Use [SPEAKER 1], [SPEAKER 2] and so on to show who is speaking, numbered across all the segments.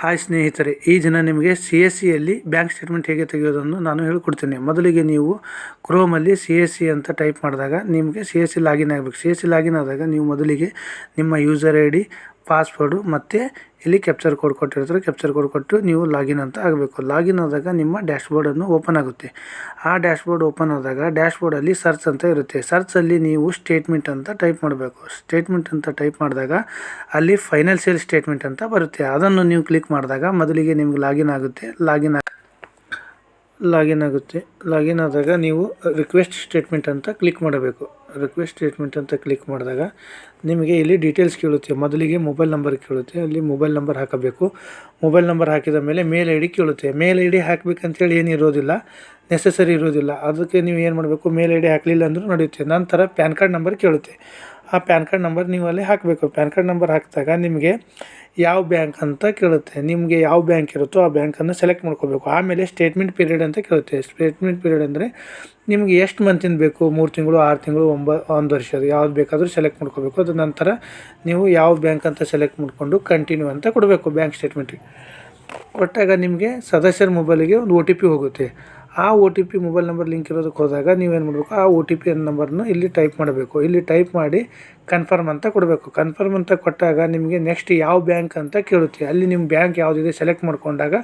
[SPEAKER 1] Hi ಸ್ನೇಹಿತರೆ, ಈ ದಿನ ನಿಮಗೆ CSCಯಲ್ಲಿ ಬ್ಯಾಂಕ್ ಸ್ಟೇಟ್ಮೆಂಟ್ ಹೇಗೆ ತೆಗೆಯೋದನ್ನು ನಾನು ಹೇಳಿಕೊಡ್ತೀನಿ. ಮೊದಲಿಗೆ ನೀವು ಕ್ರೋಮಲ್ಲಿ CSC ಅಂತ ಟೈಪ್ ಮಾಡಿದಾಗ ನಿಮಗೆ CSC ಲಾಗಿನ್ ಆಗಬೇಕು. CSC ಲಾಗಿನ್ ಆದಾಗ ನೀವು ಮೊದಲಿಗೆ ನಿಮ್ಮ ಯೂಸರ್ ID, ಪಾಸ್ವರ್ಡು ಮತ್ತು ಇಲ್ಲಿ ಕ್ಯಾಪ್ಚರ್ ಕೋಡ್ ಕೊಟ್ಟಿರ್ತಾರೆ. ಕ್ಯಾಪ್ಚರ್ ಕೋಡ್ ಕೊಟ್ಟು ನೀವು ಲಾಗಿನ್ ಅಂತ ಆಗಬೇಕು. ಲಾಗಿನ್ ಆದಾಗ ನಿಮ್ಮ ಡ್ಯಾಶ್ಬೋರ್ಡನ್ನು ಓಪನ್ ಆಗುತ್ತೆ. ಆ ಡ್ಯಾಶ್ಬೋರ್ಡ್ ಓಪನ್ ಆದಾಗ ಡ್ಯಾಶ್ಬೋರ್ಡಲ್ಲಿ ಸರ್ಚ್ ಅಂತ ಇರುತ್ತೆ. ಸರ್ಚಲ್ಲಿ ನೀವು ಸ್ಟೇಟ್ಮೆಂಟ್ ಅಂತ ಟೈಪ್ ಮಾಡಬೇಕು. ಸ್ಟೇಟ್ಮೆಂಟ್ ಅಂತ ಟೈಪ್ ಮಾಡಿದಾಗ ಅಲ್ಲಿ ಫೈನಾನ್ಷಿಯಲ್ ಸ್ಟೇಟ್ಮೆಂಟ್ ಅಂತ ಬರುತ್ತೆ. ಅದನ್ನು ನೀವು ಕ್ಲಿಕ್ ಮಾಡಿದಾಗ ಮೊದಲಿಗೆ ನಿಮ್ಗೆ ಲಾಗಿನ್ ಆಗುತ್ತೆ. ಲಾಗಿನ್ ಆದಾಗ ನೀವು ರಿಕ್ವೆಸ್ಟ್ ಸ್ಟೇಟ್ಮೆಂಟ್ ಅಂತ ಕ್ಲಿಕ್ ಮಾಡಬೇಕು. ರಿಕ್ವೆಸ್ಟ್ ಸ್ಟೇಟ್ಮೆಂಟ್ ಅಂತ ಕ್ಲಿಕ್ ಮಾಡಿದಾಗ ನಿಮಗೆ ಇಲ್ಲಿ ಡೀಟೇಲ್ಸ್ ಕೇಳುತ್ತೆ. ಮೊದಲಿಗೆ ಮೊಬೈಲ್ ನಂಬರ್ ಕೇಳುತ್ತೆ. ಅಲ್ಲಿ ಮೊಬೈಲ್ ನಂಬರ್ ಹಾಕಬೇಕು. ಮೊಬೈಲ್ ನಂಬರ್ ಹಾಕಿದ ಮೇಲೆ ಮೇಲ್ ID ಕೇಳುತ್ತೆ. ಮೇಲ್ ID ಹಾಕಬೇಕಂತೇಳಿ ಏನು ಇರೋದಿಲ್ಲ, ನೆಸಸರಿ ಇರೋದಿಲ್ಲ. ಅದಕ್ಕೆ ನೀವು ಏನು ಮಾಡಬೇಕು, ಮೇಲ್ ID ಹಾಕಲಿಲ್ಲ ಅಂದರೂ ನಡೆಯುತ್ತೆ. ನಂತರ ಪ್ಯಾನ್ ಕಾರ್ಡ್ ನಂಬರ್ ಕೇಳುತ್ತೆ. ಆ ಪ್ಯಾನ್ ಕಾರ್ಡ್ ನಂಬರ್ ನೀವು ಅಲ್ಲಿ ಹಾಕಬೇಕು. ಪ್ಯಾನ್ ಕಾರ್ಡ್ ನಂಬರ್ ಹಾಕಿದಾಗ ನಿಮಗೆ ಯಾವ ಬ್ಯಾಂಕ್ ಅಂತ ಕೇಳುತ್ತೆ. ನಿಮಗೆ ಯಾವ ಬ್ಯಾಂಕ್ ಇರುತ್ತೋ ಆ ಬ್ಯಾಂಕನ್ನು ಸೆಲೆಕ್ಟ್ ಮಾಡ್ಕೋಬೇಕು. ಆಮೇಲೆ ಸ್ಟೇಟ್ಮೆಂಟ್ ಪೀರಿಯಡ್ ಅಂತ ಕೇಳುತ್ತೆ. ಸ್ಟೇಟ್ಮೆಂಟ್ ಪೀರಿಯಡ್ ಅಂದರೆ ನಿಮಗೆ ಎಷ್ಟು ಮಂತಿಂದ ಬೇಕು, 3 ತಿಂಗಳು, 6 ತಿಂಗಳು, 1 ವರ್ಷದ ಯಾವ್ದು ಬೇಕಾದರೂ ಸೆಲೆಕ್ಟ್ ಮಾಡ್ಕೋಬೇಕು. ಅದ ನಂತರ ನೀವು ಯಾವ ಬ್ಯಾಂಕ್ ಅಂತ ಸೆಲೆಕ್ಟ್ ಮಾಡಿಕೊಂಡು ಕಂಟಿನ್ಯೂ ಅಂತ ಕೊಡಬೇಕು. ಬ್ಯಾಂಕ್ ಸ್ಟೇಟ್ಮೆಂಟಿಗೆ ಕೊಟ್ಟಾಗ ನಿಮಗೆ ಸದಸ್ಯರ ಮೊಬೈಲಿಗೆ ಒಂದು OTP ಹೋಗುತ್ತೆ. ಆ OTP ಮೊಬೈಲ್ ನಂಬರ್ ಲಿಂಕ್ ಇರೋದಕ್ಕೆ ಹೋದಾಗ ನೀವೇನು ಮಾಡಬೇಕು, ಆ OTP ನಂಬರ್ನ ಇಲ್ಲಿ ಟೈಪ್ ಮಾಡಬೇಕು. ಇಲ್ಲಿ ಟೈಪ್ ಮಾಡಿ ಕನ್ಫರ್ಮ್ ಅಂತ ಕೊಡಬೇಕು. ಕನ್ಫರ್ಮ್ ಅಂತ ಕೊಟ್ಟಾಗ ನಿಮಗೆ ನೆಕ್ಸ್ಟ್ ಯಾವ ಬ್ಯಾಂಕ್ ಅಂತ ಕೇಳುತ್ತೆ. ಅಲ್ಲಿ ನಿಮ್ಮ ಬ್ಯಾಂಕ್ ಯಾವುದಿದೆ ಸೆಲೆಕ್ಟ್ ಮಾಡ್ಕೊಂಡಾಗ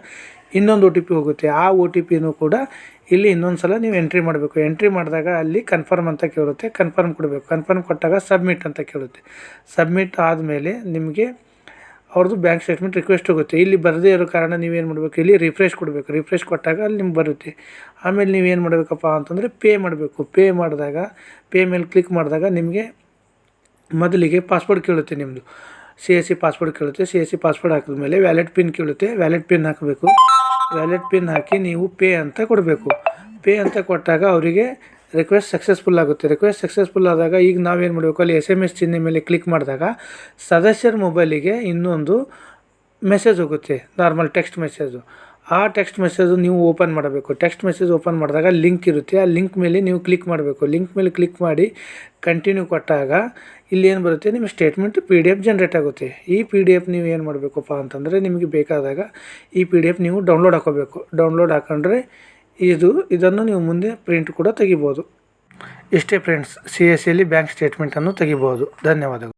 [SPEAKER 1] ಇನ್ನೊಂದು OTP ಹೋಗುತ್ತೆ. ಆ OTPನೂ ಕೂಡ ಇಲ್ಲಿ ಇನ್ನೊಂದು ಸಲ ನೀವು ಎಂಟ್ರಿ ಮಾಡಬೇಕು. ಎಂಟ್ರಿ ಮಾಡಿದಾಗ ಅಲ್ಲಿ ಕನ್ಫರ್ಮ್ ಅಂತ ಕೇಳುತ್ತೆ. ಕನ್ಫರ್ಮ್ ಕೊಡಬೇಕು. ಕನ್ಫರ್ಮ್ ಕೊಟ್ಟಾಗ ಸಬ್ಮಿಟ್ ಅಂತ ಕೇಳುತ್ತೆ. ಸಬ್ಮಿಟ್ ಆದಮೇಲೆ ನಿಮಗೆ ಅವ್ರದ್ದು ಬ್ಯಾಂಕ್ ಸ್ಟೇಟ್ಮೆಂಟ್ ರಿಕ್ವೆಸ್ಟ್ ಹೋಗುತ್ತೆ. ಇಲ್ಲಿ ಬರದೇ ಇರೋ ಕಾರಣ ನೀವೇನು ಮಾಡಬೇಕು, ಇಲ್ಲಿ ರಿಫ್ರೆಶ್ ಕೊಡಬೇಕು. ರಿಫ್ರೆಶ್ ಕೊಟ್ಟಾಗ ಅಲ್ಲಿ ನಿಮ್ಗೆ ಬರುತ್ತೆ. ಆಮೇಲೆ ನೀವೇನು ಮಾಡಬೇಕಪ್ಪ ಅಂತಂದರೆ ಪೇ ಮಾಡಬೇಕು. ಪೇ ಮಾಡಿದಾಗ ಪೇ ಮೇಲೆ ಕ್ಲಿಕ್ ಮಾಡಿದಾಗ ನಿಮಗೆ ಮೊದಲಿಗೆ ಪಾಸ್ವರ್ಡ್ ಕೇಳುತ್ತೆ. ನಿಮ್ಮದು CSC ಪಾಸ್ವರ್ಡ್ ಕೇಳುತ್ತೆ. CSC ಪಾಸ್ವರ್ಡ್ ಹಾಕಿದ ಮೇಲೆ ವ್ಯಾಲೆಟ್ ಪಿನ್ ಕೇಳುತ್ತೆ. ವ್ಯಾಲೆಟ್ ಪಿನ್ ಹಾಕಬೇಕು. ವ್ಯಾಲೆಟ್ ಪಿನ್ ಹಾಕಿ ನೀವು ಪೇ ಅಂತ ಕೊಡಬೇಕು. ಪೇ ಅಂತ ಕೊಟ್ಟಾಗ ಅವರಿಗೆ ರಿಕ್ವೆಸ್ಟ್ ಸಕ್ಸಸ್ಫುಲ್ ಆಗುತ್ತೆ. ರಿಕ್ವೆಸ್ಟ್ ಸಕ್ಸಸ್ಫುಲ್ ಆದಾಗ ಈಗ ನಾವೇನು ಮಾಡಬೇಕು, ಅಲ್ಲಿ SMS ಚಿಹ್ನೆ ಮೇಲೆ ಕ್ಲಿಕ್ ಮಾಡಿದಾಗ ಸದಸ್ಯರ ಮೊಬೈಲಿಗೆ ಇನ್ನೊಂದು ಮೆಸೇಜ್ ಹೋಗುತ್ತೆ, ನಾರ್ಮಲ್ ಟೆಕ್ಸ್ಟ್ ಮೆಸೇಜು. ಆ ಟೆಕ್ಸ್ಟ್ ಮೆಸೇಜು ನೀವು ಓಪನ್ ಮಾಡಬೇಕು. ಟೆಕ್ಸ್ಟ್ ಮೆಸೇಜ್ ಓಪನ್ ಮಾಡಿದಾಗ ಲಿಂಕ್ ಇರುತ್ತೆ. ಆ ಲಿಂಕ್ ಮೇಲೆ ನೀವು ಕ್ಲಿಕ್ ಮಾಡಬೇಕು. ಲಿಂಕ್ ಮೇಲೆ ಕ್ಲಿಕ್ ಮಾಡಿ ಕಂಟಿನ್ಯೂ ಕೊಟ್ಟಾಗ ಇಲ್ಲಿ ಏನು ಬರುತ್ತೆ, ನಿಮ್ಮ ಸ್ಟೇಟ್ಮೆಂಟ್ PDF ಜನ್ರೇಟ್ ಆಗುತ್ತೆ. ಈ PDF ನೀವು ಏನು ಮಾಡಬೇಕಪ್ಪ ಅಂತಂದರೆ ನಿಮಗೆ ಬೇಕಾದಾಗ ಈ PDF ನೀವು ಡೌನ್ಲೋಡ್ ಹಾಕೋಬೇಕು. ಡೌನ್ಲೋಡ್ ಹಾಕೊಂಡ್ರೆ ಇದನ್ನು ನೀವು ಮುಂದೆ ಪ್ರಿಂಟ್ ಕೂಡ ತೆಗಿಬೋದು. ಇಷ್ಟೇ ಫ್ರೆಂಡ್ಸ್, CSCಯಲ್ಲಿ ಬ್ಯಾಂಕ್ ಸ್ಟೇಟ್ಮೆಂಟನ್ನು ತೆಗಿಬೋದು. ಧನ್ಯವಾದಗಳು.